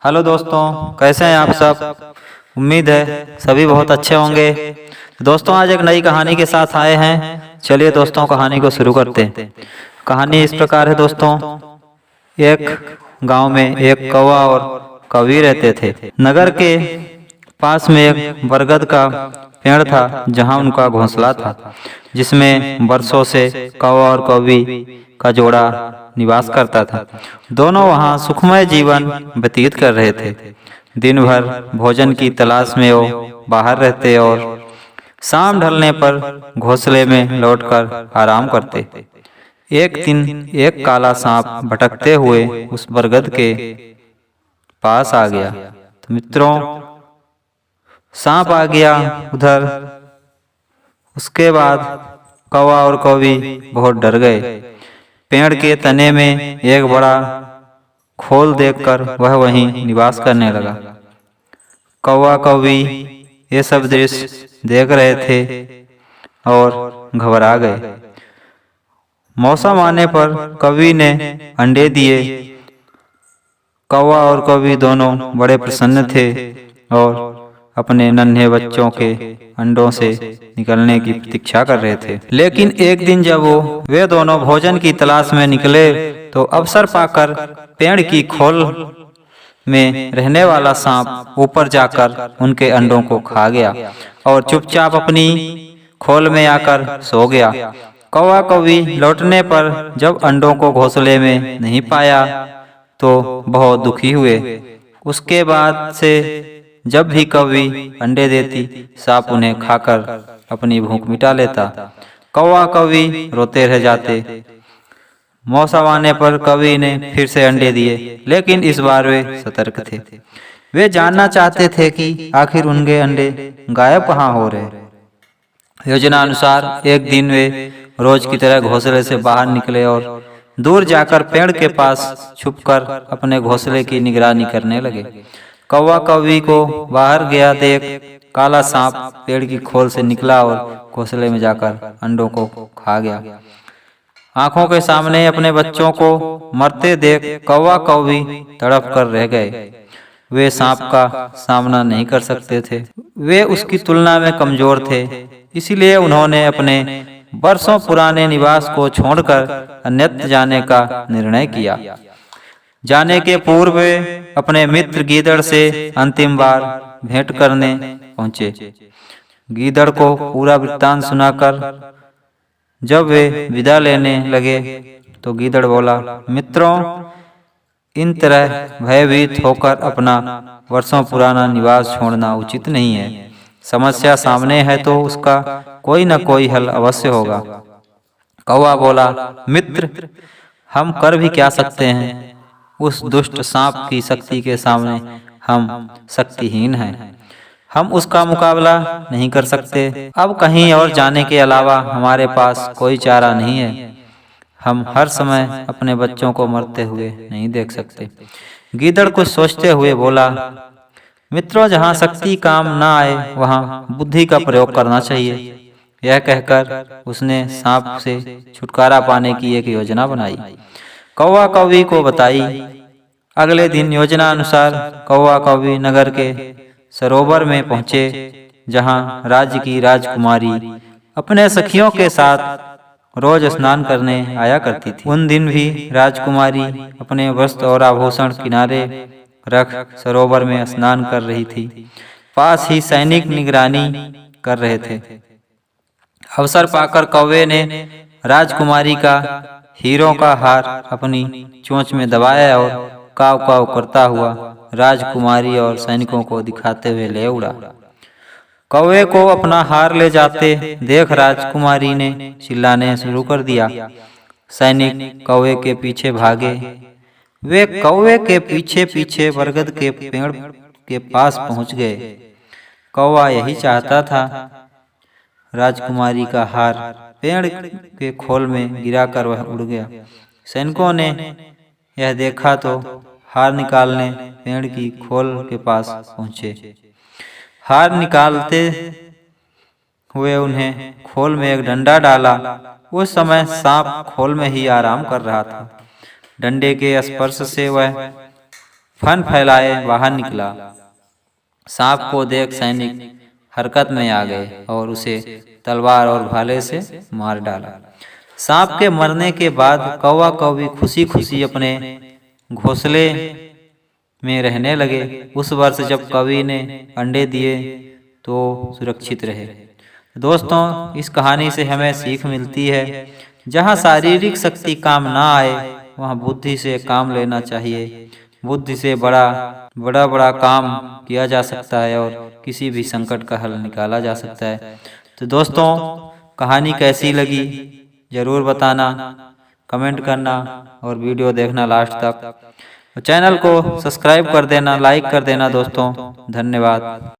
Hello दोस्तों, कैसे हैं आप सब। उम्मीद है सभी बहुत अच्छे होंगे। दोस्तों, आज एक नई कहानी के साथ आए हैं। चलिए दोस्तों, कहानी को शुरू करते हैं। कहानी इस प्रकार है दोस्तों। एक गांव में एक कौवा और कौवी रहते थे। नगर के पास में एक बरगद का पेड़ था जहां उनका घोंसला था, जिसमें बरसों से कौवा और कौवी का जोड़ा निवास करता था। दोनों वहां सुखमय जीवन व्यतीत कर रहे थे। दिन भर भोजन की तलाश में वो बाहर रहते और शाम ढलने पर घोंसले में लौटकर आराम करते। एक दिन एक काला सांप भटकते हुए उस बरगद के पास आ गया। तो मित्रों, सांप आ गया उधर। उसके बाद कौवा और कौवी बहुत डर गए। पेड़ के तने में एक बड़ा खोल देखकर वह वहीं निवास करने लगा। कौवा कौवी ये सब दृश्य देख रहे थे और घबरा गए। मौसम आने पर कौवी ने अंडे दिए। कौवा और कौवी दोनों बड़े प्रसन्न थे और अपने नन्हे बच्चों के अंडों से निकलने की प्रतीक्षा कर रहे थे। लेकिन एक दिन जब वे दोनों भोजन की तलाश में निकले तो अवसर पाकर पेड़ की खोल में रहने वाला सांप ऊपर जाकर उनके अंडों को खा गया और चुपचाप अपनी खोल में आकर सो गया। कौवा कौवी लौटने पर जब अंडों को घोंसले में नहीं पाया तो बहुत दुखी हुए। उसके बाद से जब भी कौवी अंडे देती, सांप उन्हें खाकर अपनी भूख मिटा लेता। कौवा कौवी रोते रह जाते। मौसम आने पर कौवी ने फिर से अंडे दिए, लेकिन इस बार वे सतर्क थे। वे जानना चाहते थे कि आखिर उनके अंडे गायब कहाँ हो रहे। योजना अनुसार एक दिन वे रोज की तरह घोंसले से बाहर निकले और दूर जाकर पेड़ के पास छुपकर अपने घोंसले की निगरानी करने लगे। कौवा कौवी को बाहर गया देख काला सांप पेड़ की खोल से निकला और घोंसले में जाकर अंडों को खा गया। आंखों के सामने अपने बच्चों को मरते देख कौवा कौवी तड़प कर रह गए। वे सांप का सामना नहीं कर सकते थे। वे उसकी तुलना में कमजोर थे, इसीलिए उन्होंने अपने बरसों पुराने निवास को छोड़कर अन्यत्र जाने का निर्णय किया। जाने के पूर्व वे अपने मित्र गीदड़ से अंतिम बार भेंट करने पहुंचे। गीदड़ को पूरा वृत्तांत सुनाकर जब वे विदा लेने लगे तो गीदड़ बोला, मित्रों, इन तरह भयभीत होकर अपना वर्षों पुराना निवास छोड़ना उचित नहीं है। समस्या सामने है तो उसका कोई न कोई हल अवश्य होगा। कौवा बोला, मित्र, हम कर भी क्या सकते हैं। उस दुष्ट सांप की शक्ति के सामने हम शक्तिहीन हैं। हम उसका मुकाबला नहीं कर सकते। अब कहीं और जाने के अलावा हमारे पास कोई चारा नहीं है। हम हर समय अपने बच्चों को मरते हुए नहीं देख सकते। गीदड़ कुछ सोचते हुए बोला, मित्रों, जहाँ शक्ति काम न आए वहाँ बुद्धि का प्रयोग करना चाहिए। यह कहकर उसने सांप से छुटकारा पाने की एक योजना बनाई। कौवा कौवी को बताई। अगले दिन योजना अनुसार कौवा कौवी नगर के सरोवर में पहुंचे, जहां राज्य की राजकुमारी अपने सखियों के साथ रोज स्नान करने आया करती थी। उन दिन भी राजकुमारी अपने वस्त्र और आभूषण किनारे रख सरोवर में स्नान कर रही थी। पास ही सैनिक निगरानी कर रहे थे। अवसर पाकर कौवे ने राजकुमारी का हीरों का हार अपनी चोंच में दबाया और काव काव करता हुआ राजकुमारी और सैनिकों को दिखाते हुए ले उड़ा। कौवे को अपना हार ले जाते देख राजकुमारी ने चिल्लाने शुरू कर दिया। सैनिक कौवे के पीछे भागे। वे कौवे के पीछे पीछे बरगद के पेड़ के पास पहुंच गए। कौवा यही चाहता था। राजकुमारी का हार पेड़ के खोल में गिराकर वह उड़ गया। सैनिकों ने यह देखा तो हार निकालने पेड़ की खोल के पास पहुंचे। हार निकालते हुए उन्हें खोल में एक डंडा डाला। उस समय सांप खोल में ही आराम कर रहा था। डंडे के स्पर्श से वह फन फैलाए बाहर निकला। सांप को देख सैनिक हरकत में आ गए और उसे तलवार और भाले से मार डाला। सांप के मरने के बाद कौवा कौवी खुशी खुशी अपने घोंसले में रहने लगे। उस वर्ष जब कौवी ने अंडे दिए तो सुरक्षित रहे। दोस्तों, इस कहानी से हमें सीख मिलती है, जहाँ शारीरिक शक्ति काम ना आए वहाँ बुद्धि से काम लेना चाहिए। बुद्धि से बड़ा काम किया जा सकता है और किसी भी संकट का हल निकाला जा सकता है। तो दोस्तों, कहानी कैसी लगी ज़रूर बताना, कमेंट करना और वीडियो देखना लास्ट तक। चैनल को सब्सक्राइब कर देना, लाइक कर देना दोस्तों। धन्यवाद।